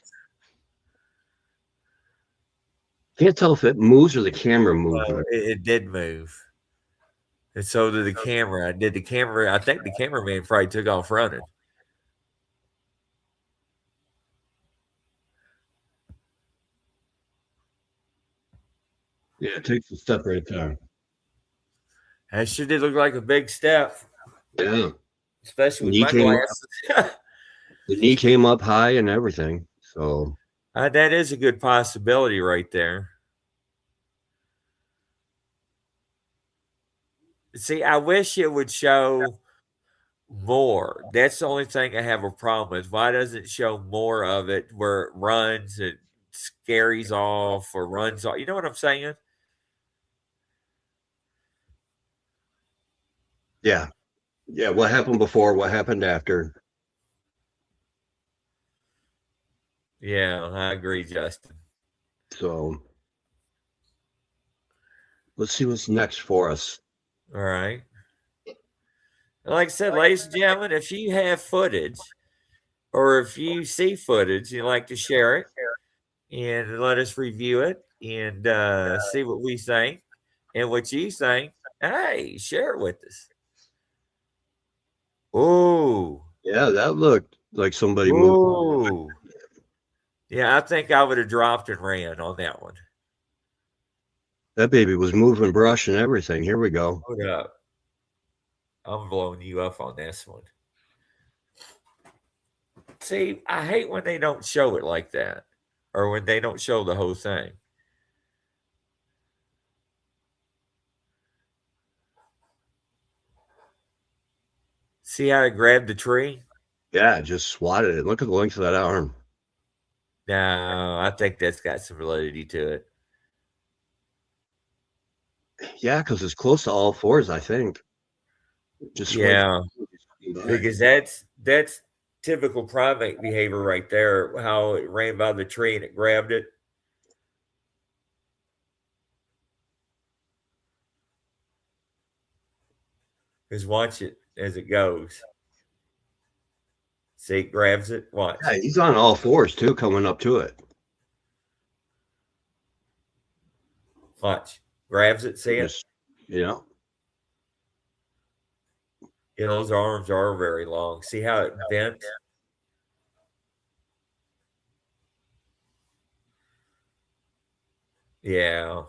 Speaker 2: can't tell if it moves or the camera moves.
Speaker 1: No, it did move. And so did the camera. Did the camera? I think the cameraman probably took off running.
Speaker 2: Yeah, it takes a step right there.
Speaker 1: That sure did look like a big step,
Speaker 2: Yeah,
Speaker 1: especially
Speaker 2: the
Speaker 1: with
Speaker 2: knee
Speaker 1: my
Speaker 2: came up,
Speaker 1: glasses.
Speaker 2: the knee came up high and everything. So
Speaker 1: That is a good possibility right there. See, I wish it would show more. That's the only thing I have a problem with. Why doesn't it show more of it where it runs and scaries off or runs off? You know what I'm saying?
Speaker 2: yeah, yeah. What happened before? What happened after?
Speaker 1: Yeah, I agree, Justin.
Speaker 2: So let's see what's next for us.
Speaker 1: All right. Like I said, ladies and gentlemen, if you have footage or if you see footage, you'd like to share it and let us review it and see what we think and what you think. Hey, share it with us. Ooh,
Speaker 2: Yeah, that looked like somebody moved.
Speaker 1: ooh. Yeah, I think I would have dropped and ran on that one.
Speaker 2: That baby was moving brush and everything. Here we go.
Speaker 1: Hold up. I'm blowing you up on this one. See, I hate when they don't show it like that or when they don't show the whole thing. See how it grabbed the tree?
Speaker 2: Yeah, just swatted it. Look at the length of that arm.
Speaker 1: No, I think that's got some validity to it.
Speaker 2: Yeah, because it's close to all fours, I think. Just
Speaker 1: Yeah,
Speaker 2: right.
Speaker 1: because that's typical primate behavior right there. How it ran by the tree and it grabbed it. Just watch it as it goes. See, it grabs it. Watch.
Speaker 2: Yeah, he's on all fours too, coming up to it.
Speaker 1: Watch. Grabs it. See it?
Speaker 2: Just, yeah.
Speaker 1: Yeah, those arms are very long. See how it bent? Yeah.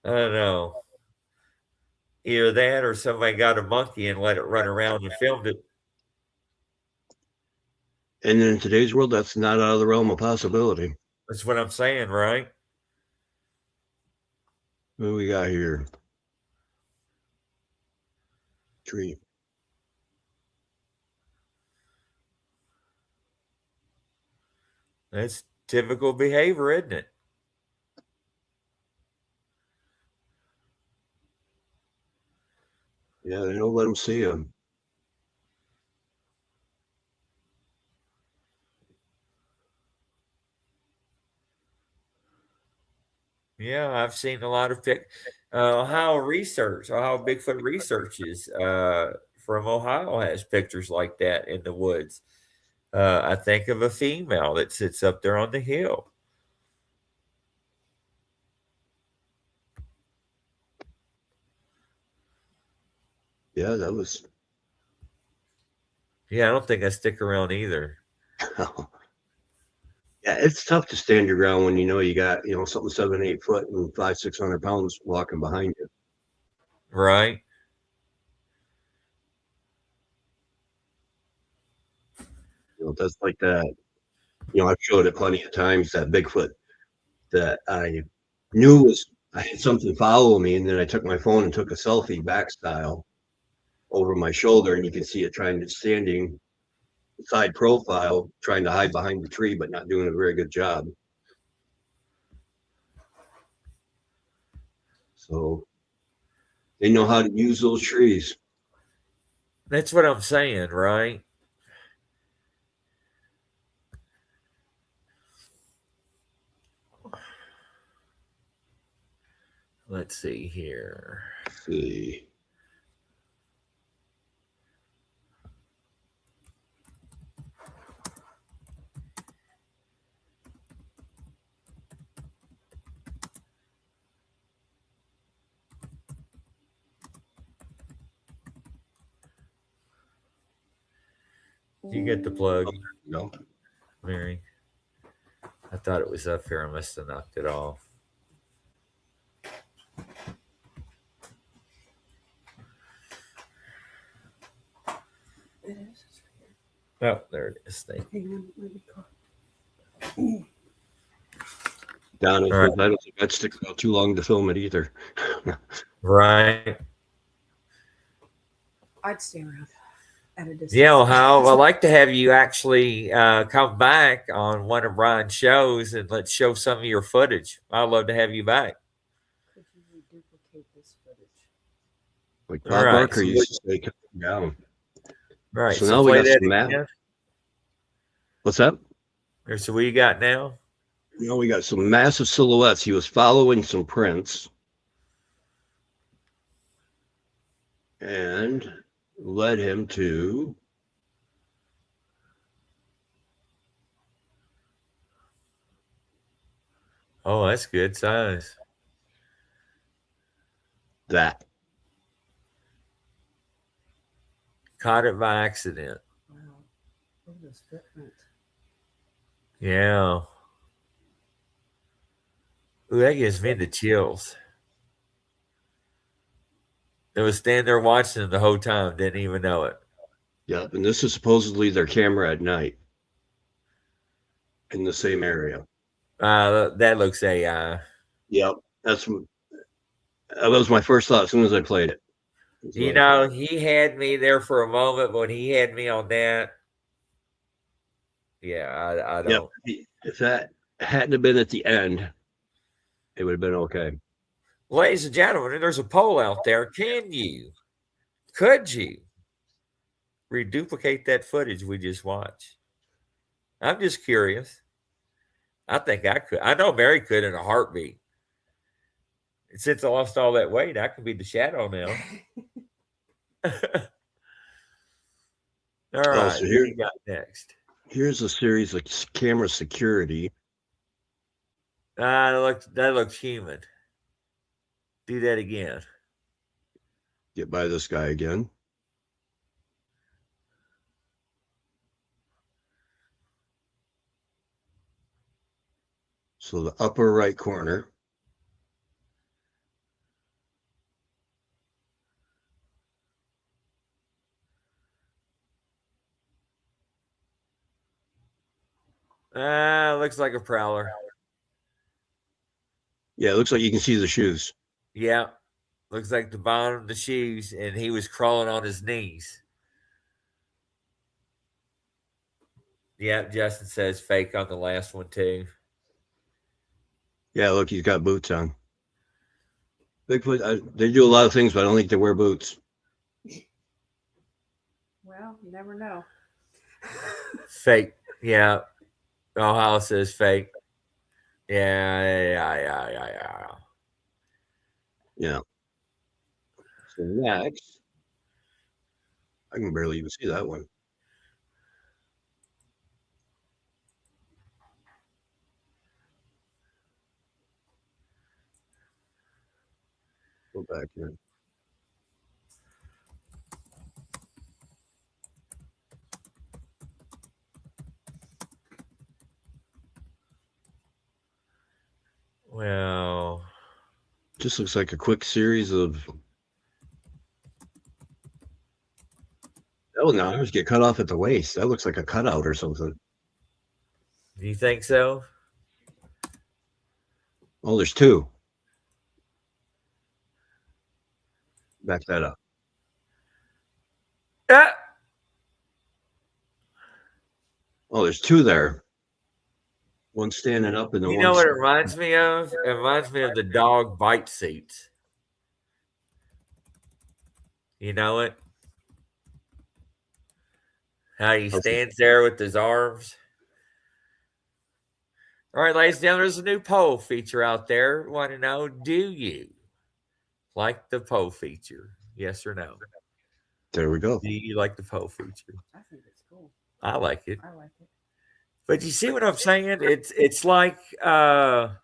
Speaker 1: I don't know. Either that or somebody got a monkey and let it run around and filmed it.
Speaker 2: And in today's world, that's not out of the realm of possibility.
Speaker 1: That's what I'm saying, right?
Speaker 2: What do we got here? Tree.
Speaker 1: That's typical behavior, isn't it?
Speaker 2: Yeah, they don't let him see him.
Speaker 1: Yeah, I've seen a lot of Ohio research, Ohio Bigfoot researches from Ohio has pictures like that in the woods. I think of a female that sits up there on the hill.
Speaker 2: Yeah, that was.
Speaker 1: Yeah, I don't think I stick around either.
Speaker 2: Yeah, it's tough to stand your ground when you got something 7-8 foot and 500-600 pounds walking behind you.
Speaker 1: Right.
Speaker 2: That's like that. I've showed it plenty of times, that Bigfoot that I knew I had something follow me, and then I took my phone and took a selfie back style over my shoulder, and you can see it standing side profile, trying to hide behind the tree, but not doing a very good job. So they know how to use those trees.
Speaker 1: That's what I'm saying, right? Let's see here.
Speaker 2: Let's see.
Speaker 1: You get the plug,
Speaker 2: No.
Speaker 1: Mary. I thought it was up here. I must have knocked it off.
Speaker 3: It is.
Speaker 1: Oh, there it is. Thank you.
Speaker 3: Hang on, let me call.
Speaker 2: Don,
Speaker 1: All right.
Speaker 2: I don't think I'd stick out too long to film it either.
Speaker 1: Right.
Speaker 3: I'd stay around at a distance.
Speaker 1: Yeah, Ohio, I'd like to have you actually come back on one of Ryan's shows and let's show some of your footage. I'd love to have you back.
Speaker 3: Could you reduplicate this footage?
Speaker 2: Like
Speaker 1: All
Speaker 2: Bob
Speaker 1: right,
Speaker 2: Barker
Speaker 1: so
Speaker 2: used to say, "Come down."
Speaker 1: Right.
Speaker 2: So now we
Speaker 1: play
Speaker 2: got
Speaker 1: that
Speaker 2: some map.
Speaker 1: again.
Speaker 2: What's that?
Speaker 1: Or so what you got now?
Speaker 2: We got some massive silhouettes. He was following some prints and led him to
Speaker 1: Oh, that's good size.
Speaker 2: that.
Speaker 1: Caught it by accident.
Speaker 3: Wow. Look at those footprints.
Speaker 1: Yeah. Ooh, that gives me the chills. They was standing there watching it the whole time, didn't even know it.
Speaker 2: Yep, and this is supposedly their camera at night in the same area.
Speaker 1: That looks AI.
Speaker 2: Yep, that was my first thought as soon as I played it.
Speaker 1: You know, he had me there for a moment when he had me on that. Yeah, I don't.
Speaker 2: Yep. If that hadn't have been at the end, it would have been okay.
Speaker 1: Ladies and gentlemen, there's a poll out there. Could you reduplicate that footage we just watched? I'm just curious. I think I could. I know Mary could in a heartbeat. Since I lost all that weight, I could be the shadow now. All right.
Speaker 2: So
Speaker 1: What do you got next?
Speaker 2: Here's a series of camera security.
Speaker 1: That looks human. Do that again.
Speaker 2: Get by this guy again. So the upper right corner.
Speaker 1: Looks like a prowler.
Speaker 2: Yeah, it looks like you can see the shoes.
Speaker 1: Yeah. Looks like the bottom of the shoes, and he was crawling on his knees. Yeah, Justin says fake on the last one too.
Speaker 2: Yeah, look, he's got boots on. Bigfoot, they do a lot of things, but I don't think they wear boots.
Speaker 3: Well, you never know.
Speaker 1: Fake. Yeah. Ohio says fake. Yeah.
Speaker 2: Yeah. So next, I can barely even see that one. Go back here. Just looks like a quick series of. Oh, no, ours get cut off at the waist. That looks like a cutout or something.
Speaker 1: Do you think so?
Speaker 2: Oh, there's two. Back that up.
Speaker 1: Ah!
Speaker 2: Oh, there's two there. One standing up and the
Speaker 1: You
Speaker 2: one.
Speaker 1: know what it reminds me of? It reminds me of the dog bite suits. You know it? How he stands there with his arms. All right, ladies and gentlemen, there's a new poll feature out there. Want to know, do you like the poll feature? Yes or no?
Speaker 2: There we go.
Speaker 1: Do you like the poll feature?
Speaker 3: I think it's cool.
Speaker 1: I like it.
Speaker 3: I like it.
Speaker 1: But you see what I'm saying? It's like but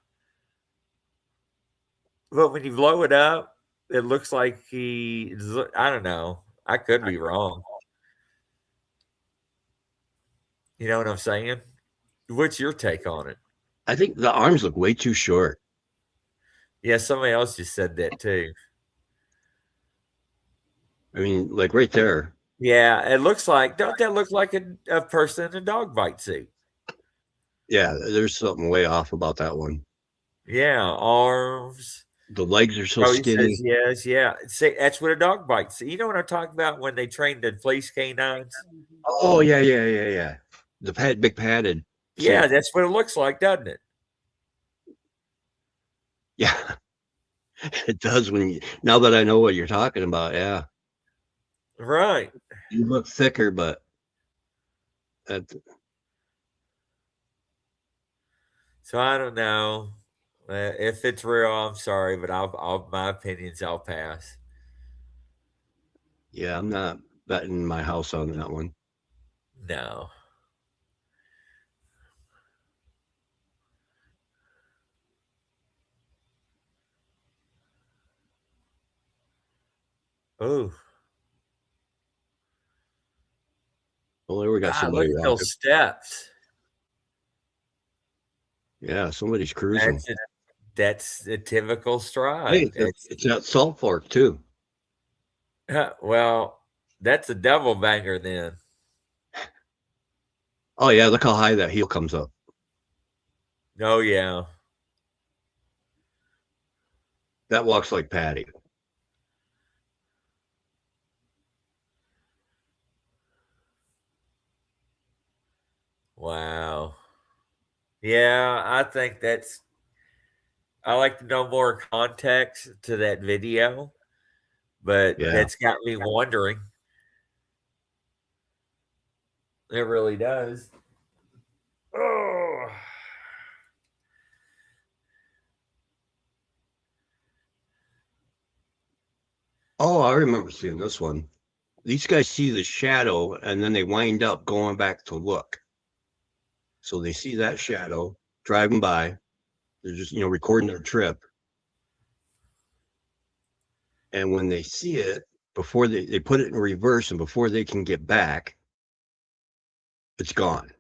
Speaker 1: when you blow it up, it looks like I don't know. I could be wrong. You know what I'm saying? What's your take on it?
Speaker 2: I think the arms look way too short.
Speaker 1: Yeah, somebody else just said that too.
Speaker 2: I mean, like right there.
Speaker 1: Yeah, it looks like, don't that look like a person in a dog bite suit?
Speaker 2: Yeah, there's something way off about that one.
Speaker 1: Yeah, arms.
Speaker 2: The legs are so
Speaker 1: Oh, he
Speaker 2: skinny.
Speaker 1: says yes, yeah. See, that's what a dog bite suit. You know what I'm talking about when they train the police canines?
Speaker 2: Oh, yeah. The big padded.
Speaker 1: Yeah,
Speaker 2: suit.
Speaker 1: that's what it looks like, doesn't it?
Speaker 2: Yeah, it does. Now that I know what you're talking about, yeah.
Speaker 1: Right.
Speaker 2: You look thicker, but
Speaker 1: So I don't know. If it's real, I'm sorry, but I'll my opinions, I'll pass.
Speaker 2: yeah, I'm not betting my house on that one.
Speaker 1: No. Oh,
Speaker 2: Well, there we got
Speaker 1: God,
Speaker 2: somebody
Speaker 1: look at
Speaker 2: walking.
Speaker 1: those steps.
Speaker 2: Yeah, somebody's cruising.
Speaker 1: That's a typical stride.
Speaker 2: Hey, it's that salt fork too.
Speaker 1: Well, that's a double banger then.
Speaker 2: Oh yeah, look how high that heel comes up.
Speaker 1: Oh yeah.
Speaker 2: That walks like Patty.
Speaker 1: Wow. Yeah, I think I like to know more context to that video, but
Speaker 2: Yeah.
Speaker 1: that's got me wondering. It really does. Oh.
Speaker 2: Oh, I remember seeing this one. These guys see the shadow and then they wind up going back to look. So they see that shadow driving by. They're just, recording their trip. And when they see it, before they put it in reverse and before they can get back, it's gone.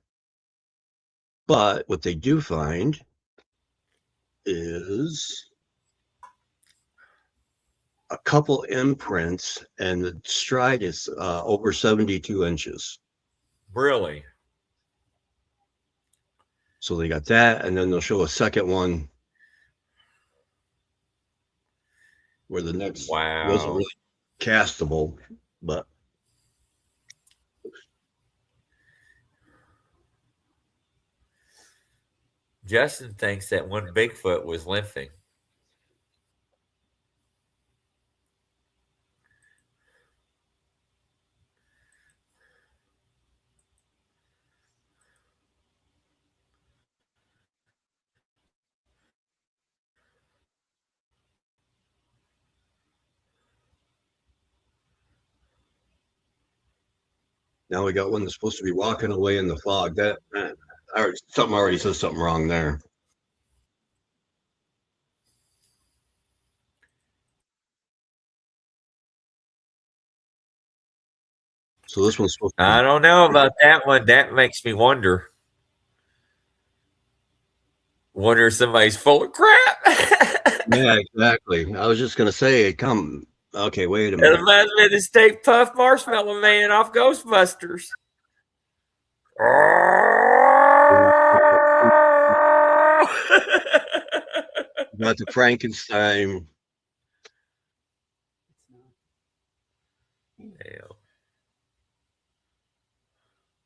Speaker 2: But what they do find is a couple imprints, and the stride is over 72 inches.
Speaker 1: Really?
Speaker 2: So they got that, and then they'll show a second one where the next wasn't really castable, but
Speaker 1: Justin thinks that one Bigfoot was limping.
Speaker 2: now we got one that's supposed to be walking away in the fog. That something already says something wrong there. So this one's supposed to
Speaker 1: I don't know about that one. That makes me wonder. Wonder if somebody's full of crap.
Speaker 2: Yeah, exactly. I was just gonna say, come. Okay, wait a
Speaker 1: It
Speaker 2: minute.
Speaker 1: reminds me of the Stay Puft Marshmallow Man off Ghostbusters.
Speaker 2: Got the Frankenstein.
Speaker 1: Hell.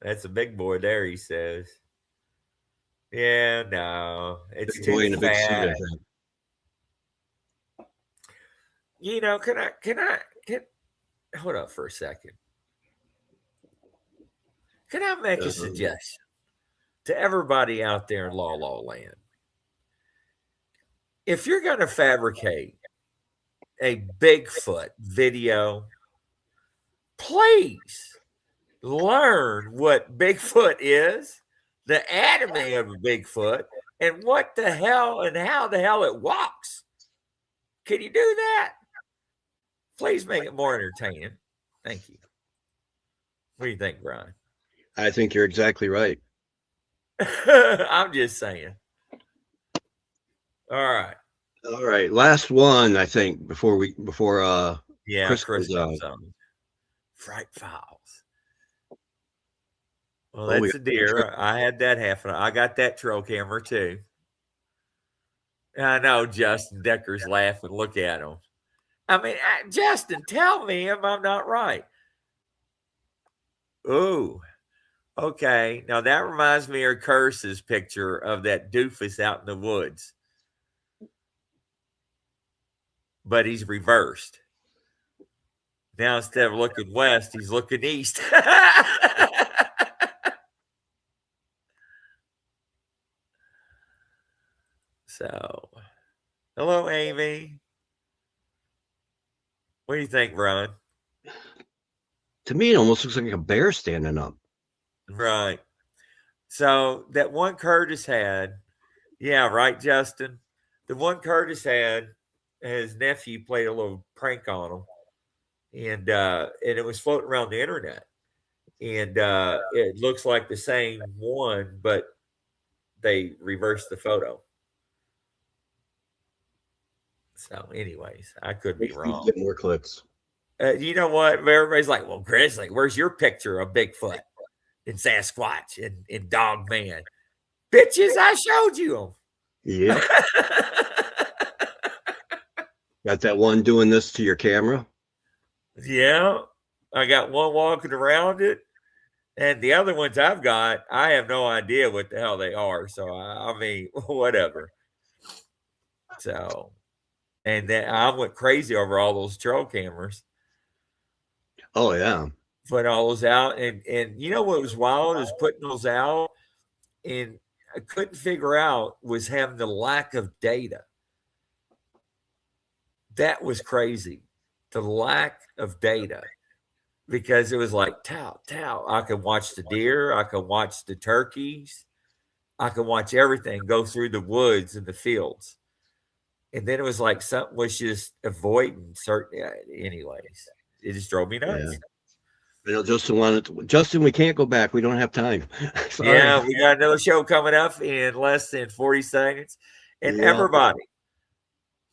Speaker 1: That's a big boy there, he says. Yeah, no, it's
Speaker 2: Big boy
Speaker 1: too
Speaker 2: in a big suit, I
Speaker 1: fat.
Speaker 2: think.
Speaker 1: You know, hold up for a second. Can I make a suggestion to everybody out there in La La Land? If you're going to fabricate a Bigfoot video, please learn what Bigfoot is, the anatomy of a Bigfoot, and what the hell and how the hell it walks. Can you do that? Please make it more entertaining. Thank you. What do you think, Brian?
Speaker 2: I think you're exactly right.
Speaker 1: I'm just saying. All right.
Speaker 2: All right, last one, I think, before
Speaker 1: Chris
Speaker 2: Chris goes
Speaker 1: on. Fright Files. Well,
Speaker 2: Oh,
Speaker 1: that's a deer. I had that I got that trail camera too. I know Justin Decker's laughing. Look at him. I mean, Justin, tell me if I'm not right. Ooh. Okay. Now that reminds me of Curse's picture of that doofus out in the woods. But he's reversed. Now instead of looking west, he's looking east. So, hello, Amy. What do you think, Brian?
Speaker 2: To me, it almost looks like a bear standing up.
Speaker 1: Right. So that one Curtis had, yeah, right, Justin. The one Curtis had, his nephew played a little prank on him, and it was floating around the internet, and it looks like the same one, but they reversed the photo. So, anyways, I could be wrong.
Speaker 2: Get more clicks.
Speaker 1: You know what? Everybody's like, well, Grizzly, where's your picture of Bigfoot and Sasquatch and Dog Man? Bitches, I showed you them.
Speaker 2: Yeah. Got that one doing this to your camera?
Speaker 1: Yeah. I got one walking around it. And the other ones I've got, I have no idea what the hell they are. So, I mean, whatever. So, and then I went crazy over all those trail cameras.
Speaker 2: Oh, yeah.
Speaker 1: Put all those out. And you know what was wild is putting those out. And I couldn't figure out was having the lack of data. That was crazy. The lack of data. Because it was like, tow. I could watch the deer. I could watch the turkeys. I could watch everything go through the woods and the fields. And then it was like something was just avoiding certain. Anyways, it just drove me nuts.
Speaker 2: Yeah. You know, Justin, we can't go back. We don't have time.
Speaker 1: Yeah, we got another show coming up in less than 40 seconds. And everybody,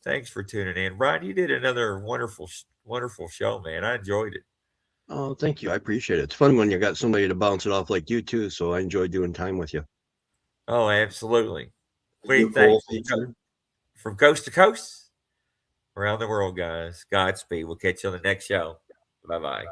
Speaker 1: thanks for tuning in. Brian, you did another wonderful show, man. I enjoyed it.
Speaker 2: Oh, thank you. I appreciate it. It's fun when you got somebody to bounce it off like you too. So I enjoy doing time with you.
Speaker 1: Oh, absolutely. What do you think? From coast to coast, around the world, guys. Godspeed. We'll catch you on the next show. Bye-bye.